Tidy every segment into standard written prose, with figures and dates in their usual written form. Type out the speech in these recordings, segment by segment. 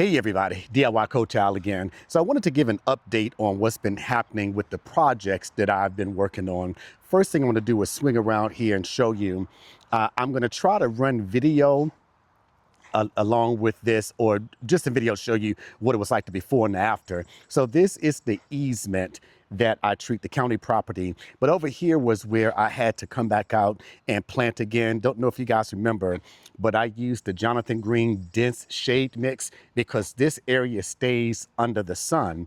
Hey everybody, DIY Coach Al again. So I wanted to give an update on what's been happening with the projects that I've been working on. First thing I want to do is swing around here and show you. I'm going to try to run video along with this, or just a video show you what it was like the before and the after. So this is the easement that I treat the county property, but over here was where I had to come back out and plant again. Don't know if you guys remember, but I used the Jonathan Green dense shade mix because this area stays under the sun.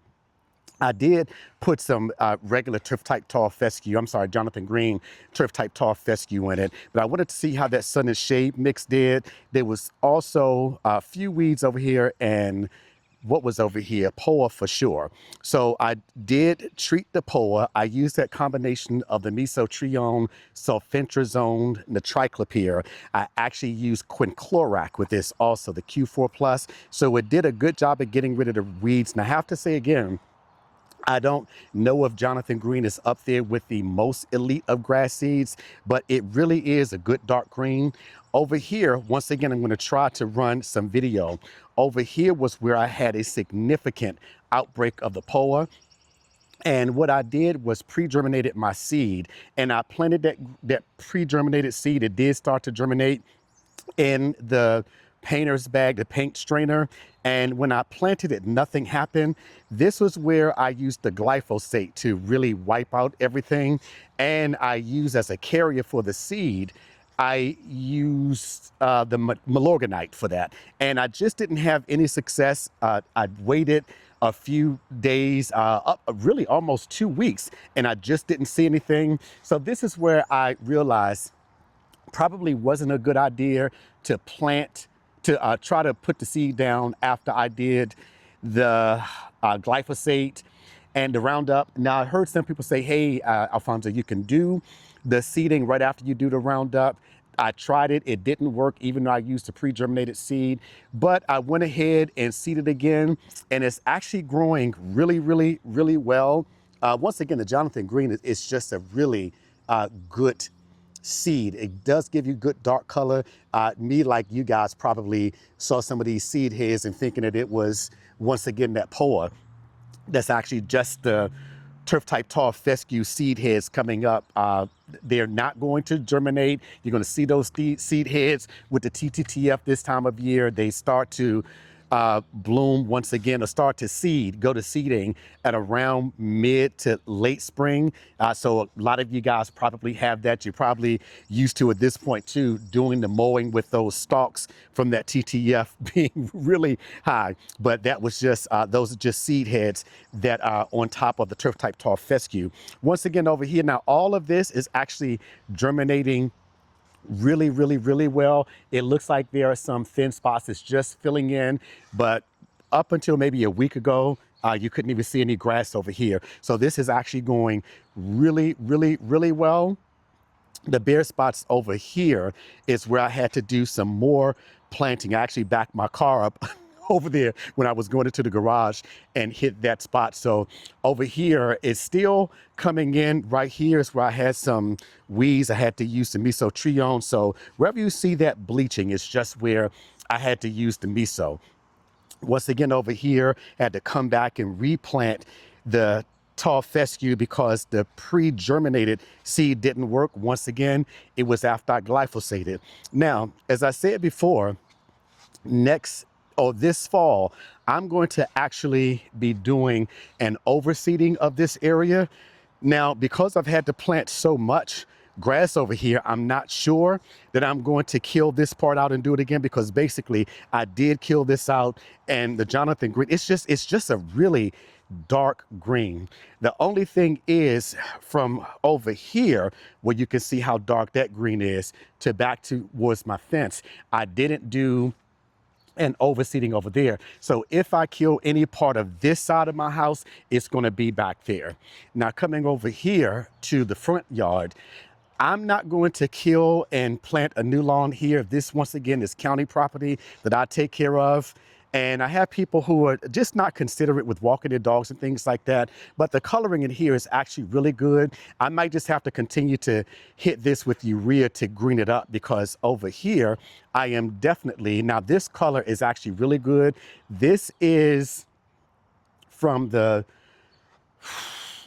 I did put some regular turf type tall fescue, Jonathan Green turf type tall fescue in it, but I wanted to see how that sun and shade mix did. There was also a few weeds over here and what was over here, POA for sure. So I did treat the POA. I used that combination of the mesotrione, sulfentrazone, and the triclopyr. I actually used quinclorac with this also, the Q4+. So it did a good job at getting rid of the weeds. And I have to say again, I don't know if Jonathan Green is up there with the most elite of grass seeds, but it really is a good dark green. Over here, once again, I'm going to try to run some video. Over here was where I had a significant outbreak of the POA. And what I did was pre-germinated my seed, and I planted that pre-germinated seed. It did start to germinate in the painter's bag, the paint strainer. And when I planted it, nothing happened. This was where I used the glyphosate to really wipe out everything. And I used as a carrier for the seed, I used the malorganite for that. And I just didn't have any success. I waited a few days, up really almost 2 weeks, and I just didn't see anything. So this is where I realized probably wasn't a good idea to plant, to try to put the seed down after I did the glyphosate and the Roundup. Now I heard some people say, hey, Alfonso, you can do the seeding right after you do the Roundup. I tried it, it didn't work even though I used a pre-germinated seed, but I went ahead and seeded again, and it's actually growing really, really, really well. Once again, the Jonathan Green is just a really good seed. It does give you good dark color. Me, like you guys, probably saw some of these seed heads and thinking that it was, once again, that POA. That's actually just the turf type tall fescue seed heads coming up. They're not going to germinate. You're going to see those seed heads with the TTTF this time of year. They start to bloom once again, or start to seed, go to seeding at around mid to late spring. So a lot of you guys probably have that. You're probably used to at this point too, doing the mowing with those stalks from that TTF being really high. But that was just, those are just seed heads that are on top of the turf type tall fescue. Once again over here, now all of this is actually germinating really, really, really well. It looks like there are some thin spots that's just filling in, but up until maybe a week ago, you couldn't even see any grass over here. So this is actually going really, really, really well. The bare spots over here is where I had to do some more planting. I actually backed my car up over there when I was going into the garage and hit that spot. So over here it's still coming in. Right here is where I had some weeds. I had to use the mesotrione. So wherever you see that bleaching, it's just where I had to use the meso. Once again over here, I had to come back and replant the tall fescue because the pre-germinated seed didn't work. Once again, it was after I glyphosated. Now, as I said before, this fall, I'm going to actually be doing an overseeding of this area. Now, because I've had to plant so much grass over here, I'm not sure that I'm going to kill this part out and do it again, because basically I did kill this out, and the Jonathan Green, it's just a really dark green. The only thing is, from over here where you can see how dark that green is to back towards my fence, I didn't do and overseeding over there. So if I kill any part of this side of my house, it's going to be back there. Now coming over here to the front yard, I'm not going to kill and plant a new lawn here. This, once again, is county property that I take care of. And I have people who are just not considerate with walking their dogs and things like that. But the coloring in here is actually really good. I might just have to continue to hit this with urea to green it up, because over here, I am definitely, now this color is actually really good. This is from the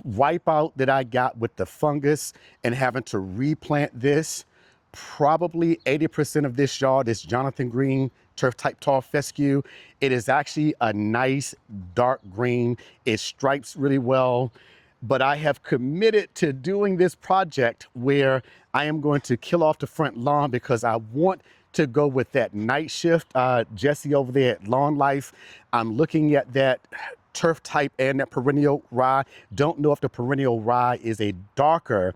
wipeout that I got with the fungus and having to replant this. Probably 80% of this yard is Jonathan Green turf type tall fescue. It is actually a nice dark green. It stripes really well. But I have committed to doing this project where I am going to kill off the front lawn, because I want to go with that night shift. Jesse over there at Lawn Life, I'm looking at that turf type and that perennial rye. Don't know if the perennial rye is a darker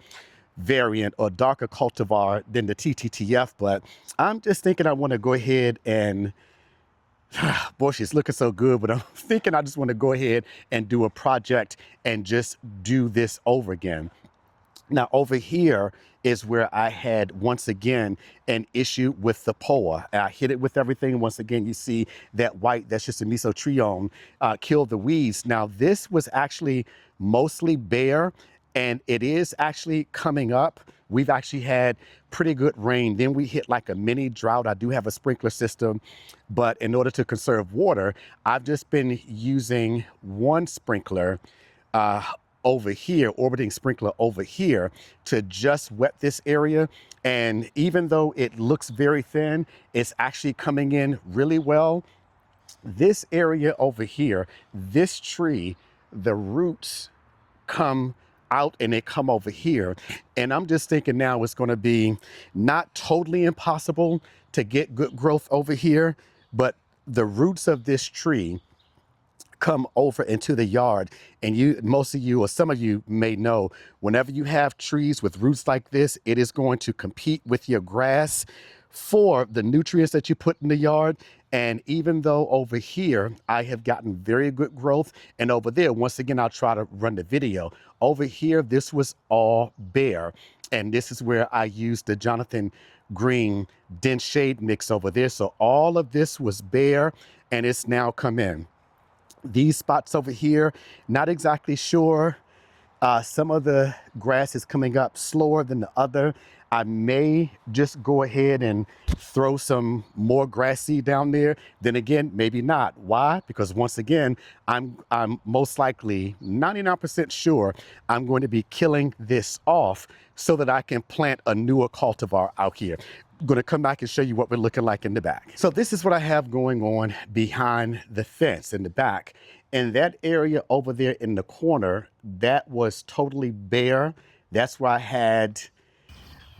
variant or darker cultivar than the TTTF, but I'm just thinking I want to go ahead and, boy, she's looking so good, but I'm thinking I just want to go ahead and do a project and just do this over again. Now over here is where I had, once again, an issue with the POA. I hit it with everything. Once again, you see that white, that's just a mesotrione, killed the weeds. Now this was actually mostly bare, and it is actually coming up. We've actually had pretty good rain. Then we hit like a mini drought. I do have a sprinkler system, but in order to conserve water, I've just been using one sprinkler over here, orbiting sprinkler over here, to just wet this area. And even though it looks very thin, it's actually coming in really well. This area over here, this tree, the roots come out and they come over here. And I'm just thinking now it's going to be not totally impossible to get good growth over here, but the roots of this tree come over into the yard. And you, most of you, or some of you may know, whenever you have trees with roots like this, it is going to compete with your grass for the nutrients that you put in the yard. And even though over here, I have gotten very good growth, and over there, once again, I'll try to run the video. Over here, this was all bare. And this is where I used the Jonathan Green dense shade mix over there. So all of this was bare, and it's now come in. These spots over here, not exactly sure. Some of the grass is coming up slower than the other. I may just go ahead and throw some more grass seed down there. Then again, maybe not. Why? Because once again, I'm most likely 99% sure I'm going to be killing this off so that I can plant a newer cultivar out here. I'm going to come back and show you what we're looking like in the back. So this is what I have going on behind the fence in the back. And that area over there in the corner, that was totally bare. That's where I had,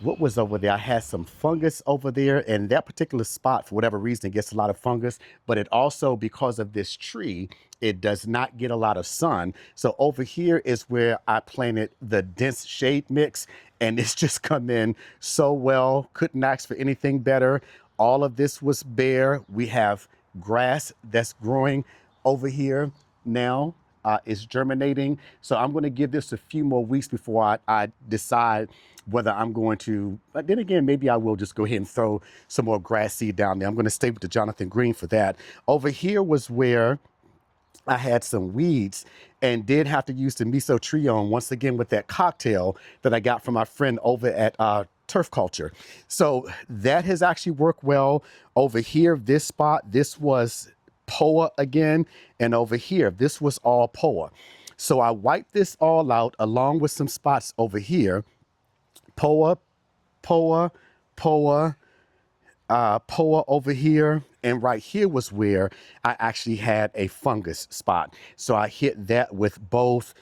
what was over there? I had some fungus over there, and that particular spot, for whatever reason, it gets a lot of fungus, but it also, because of this tree, it does not get a lot of sun. So over here is where I planted the dense shade mix, and it's just come in so well. Couldn't ask for anything better. All of this was bare. We have grass that's growing over here now. Is germinating. So I'm going to give this a few more weeks before I decide whether I'm going to, but then again, maybe I will just go ahead and throw some more grass seed down there. I'm going to stay with the Jonathan Green for that. Over here was where I had some weeds and did have to use the mesotrione once again with that cocktail that I got from my friend over at Turf Culture. So that has actually worked well. Over here, this spot, this was POA again, and over here, this was all POA. So I wiped this all out along with some spots over here. POA, POA, POA, POA over here, and right here was where I actually had a fungus spot. So I hit that with both.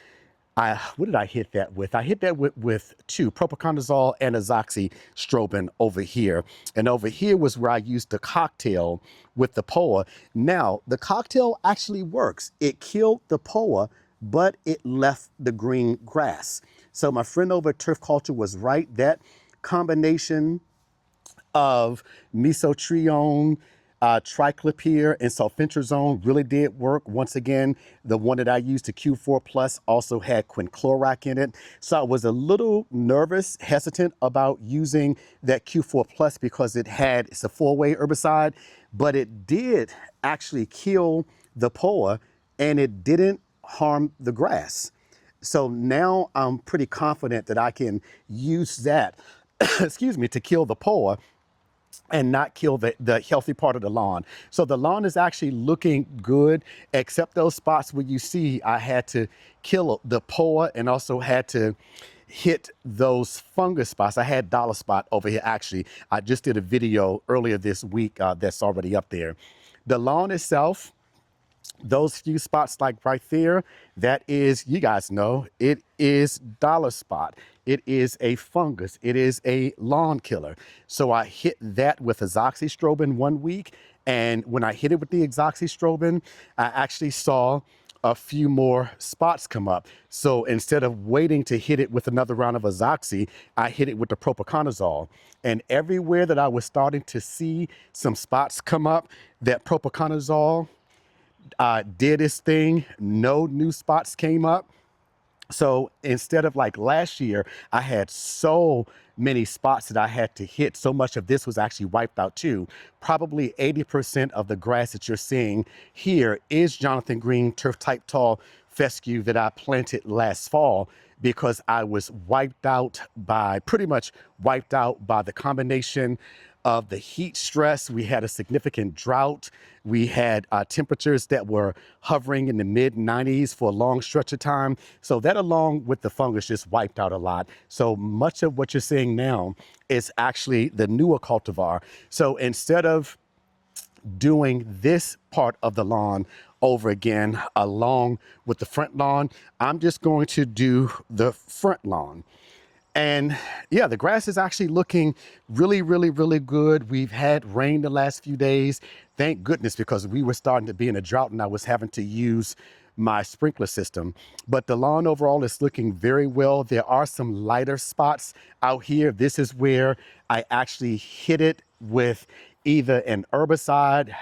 What did I hit that with? I hit that with two, propiconazole and azoxystrobin over here. And over here was where I used the cocktail with the POA. Now, the cocktail actually works. It killed the POA, but it left the green grass. So my friend over at Turf Culture was right. That combination of mesotrione, Triclopyr and sulfentrazone really did work. Once again, the one that I used, the Q4 Plus, also had quinclorac in it. So I was a little nervous, hesitant about using that Q4 Plus because it's a 4-way herbicide, but it did actually kill the POA and it didn't harm the grass. So now I'm pretty confident that I can use that, excuse me, to kill the POA and not kill the healthy part of the lawn. So the lawn is actually looking good, except those spots where you see I had to kill the POA and also had to hit those fungus spots. I had dollar spot over here. Actually, I just did a video earlier this week that's already up there. The lawn itself, those few spots like right there, that is, you guys know, it is dollar spot. It is a fungus. It is a lawn killer. So I hit that with azoxystrobin 1 week. And when I hit it with the azoxystrobin, I actually saw a few more spots come up. So instead of waiting to hit it with another round of azoxy, I hit it with the propiconazole. And everywhere that I was starting to see some spots come up, that propiconazole did its thing. No new spots came up. So instead of like last year, I had so many spots that I had to hit. So much of this was actually wiped out too. Probably 80% of the grass that you're seeing here is Jonathan Green turf type tall fescue that I planted last fall, because I was pretty much wiped out by the combination of the heat stress. We had a significant drought. We had temperatures that were hovering in the mid 90s for a long stretch of time. So that, along with the fungus, just wiped out a lot. So much of what you're seeing now is actually the newer cultivar. So instead of doing this part of the lawn over again along with the front lawn, I'm just going to do the front lawn. And yeah, the grass is actually looking really, really, really good. We've had rain the last few days. Thank goodness, because we were starting to be in a drought and I was having to use my sprinkler system. But the lawn overall is looking very well. There are some lighter spots out here. This is where I actually hit it with either an herbicide,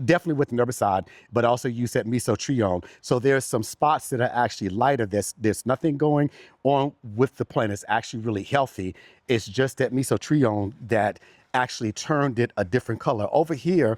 definitely with an herbicide, but also use that mesotrione. So there's some spots that are actually lighter. There's nothing going on with the plant. It's actually really healthy. It's just that mesotrione that actually turned it a different color. Over here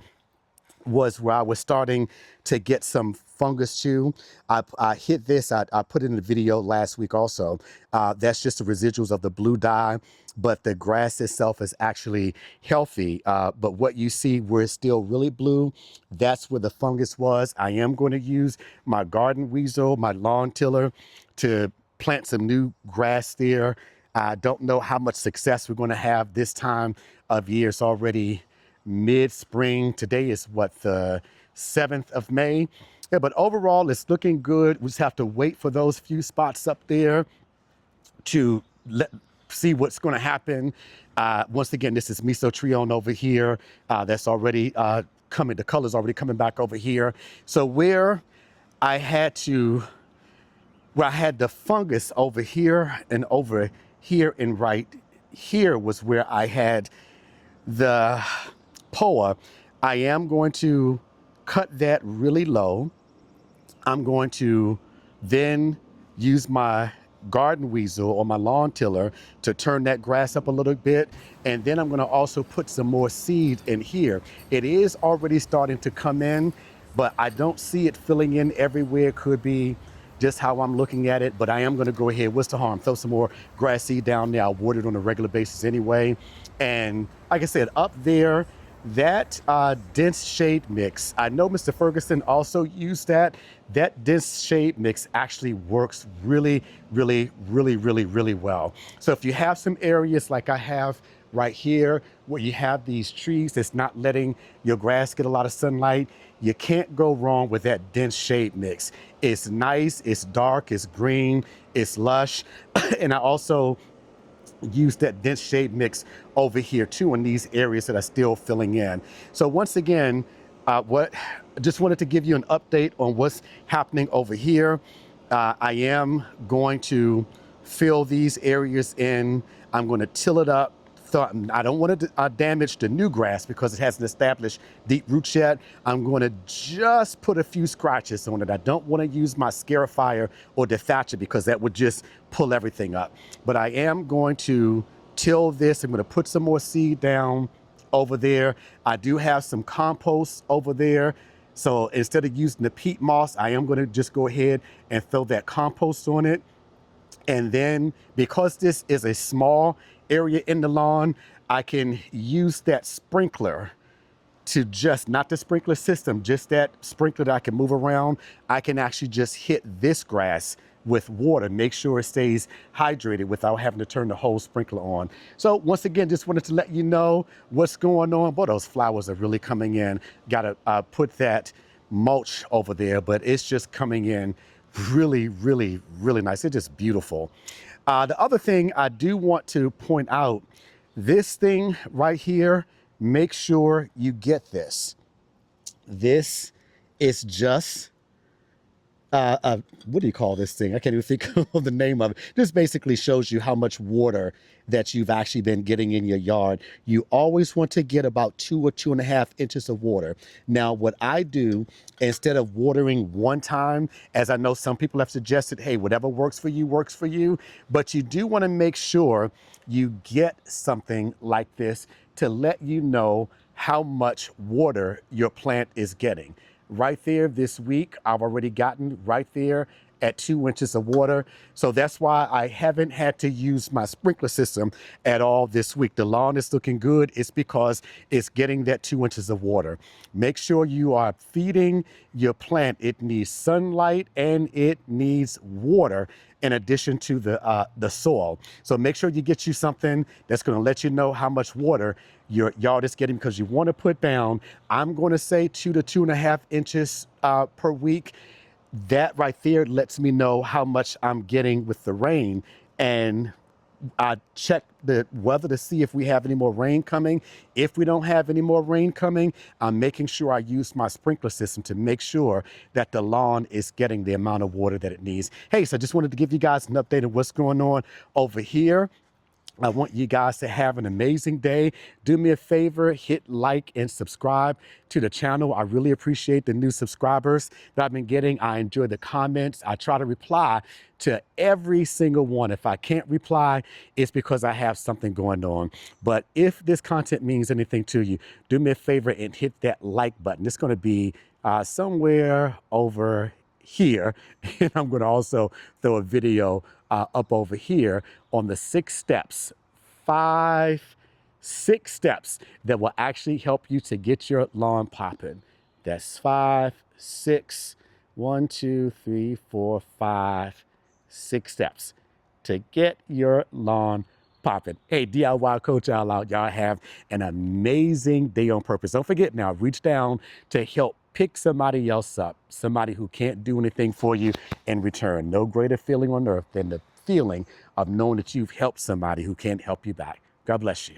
was where I was starting to get some fungus too. I hit this, I put it in the video last week also. That's just the residuals of the blue dye, but the grass itself is actually healthy. But what you see where it's still really blue, that's where the fungus was. I am going to use my garden weasel, my lawn tiller, to plant some new grass there. I don't know how much success we're going to have this time of year. It's already mid-spring. Today is what, the 7th of May. Yeah, but overall it's looking good. We just have to wait for those few spots up there to see what's going to happen. Once again, this is mesotrione over here. That's already coming. The color's already coming back over here. So where I had the fungus over here and over here, and right here was where I had the POA. I am going to cut that really low. I'm going to then use my garden weasel or my lawn tiller to turn that grass up a little bit. And then I'm going to also put some more seed in here. It is already starting to come in, but I don't see it filling in everywhere. It could be just how I'm looking at it, but I am going to go ahead. What's the harm? Throw some more grass seed down there. I water it on a regular basis anyway. And like I said, up there, that dense shade mix, I know Mr. Ferguson also used that. That dense shade mix actually works really, really, really, really, really well. So if you have some areas like I have right here where you have these trees that's not letting your grass get a lot of sunlight, you can't go wrong with that dense shade mix. It's nice, it's dark, it's green, it's lush. And I also use that dense shade mix over here too in these areas that are still filling in. So once again, just wanted to give you an update on what's happening over here. I am going to fill these areas in. I'm going to till it up So I don't want to damage the new grass because it hasn't established deep roots yet. I'm going to just put a few scratches on it. I don't want to use my scarifier or dethatcher because that would just pull everything up. But I am going to till this. I'm going to put some more seed down over there. I do have some compost over there. So instead of using the peat moss, I am going to just go ahead and throw that compost on it. And then because this is a small area in the lawn, I can use that sprinkler to just, not the sprinkler system, just that sprinkler that I can move around. I can actually just hit this grass with water, make sure it stays hydrated without having to turn the whole sprinkler on. So once again, just wanted to let you know what's going on. Boy, those flowers are really coming in. Got to put that mulch over there, but it's just coming in really, really, really nice. It's just beautiful. The other thing I do want to point out, this thing right here, make sure you get this. This is just, what do you call this thing? I can't even think of the name of it. This basically shows you how much water that you've actually been getting in your yard. You always want to get about 2 or 2.5 inches of water. Now, what I do, instead of watering one time, as I know some people have suggested, hey, whatever works for you, but you do want to make sure you get something like this to let you know how much water your plant is getting. Right there this week, I've already gotten right there at 2 inches of water. So that's why I haven't had to use my sprinkler system at all this week. The lawn is looking good. It's because it's getting that 2 inches of water. Make sure you are feeding your plant. It needs sunlight and it needs water in addition to the soil. So make sure you get you something that's going to let you know how much water your yard is getting, because you want to put down, I'm going to say 2 to 2.5 inches per week. That right there lets me know how much I'm getting with the rain. And I check the weather to see if we have any more rain coming. If we don't have any more rain coming, I'm making sure I use my sprinkler system to make sure that the lawn is getting the amount of water that it needs. Hey, so I just wanted to give you guys an update of what's going on over here. I want you guys to have an amazing day. Do me a favor, hit like and subscribe to the channel. I really appreciate the new subscribers that I've been getting. I enjoy the comments. I try to reply to every single one. If I can't reply, it's because I have something going on. But if this content means anything to you, do me a favor and hit that like button. It's going to be somewhere over here. And I'm going to also throw a video up over here on the 6 steps, 6 steps that will actually help you to get your lawn popping. That's 5, 6, 1, 2, 3, 4, 5, 6 steps to get your lawn popping. Hey, DIY Coach out. Y'all have an amazing day on purpose. Don't forget now, reach down to help pick somebody else up, somebody who can't do anything for you in return. No greater feeling on earth than the feeling of knowing that you've helped somebody who can't help you back. God bless you.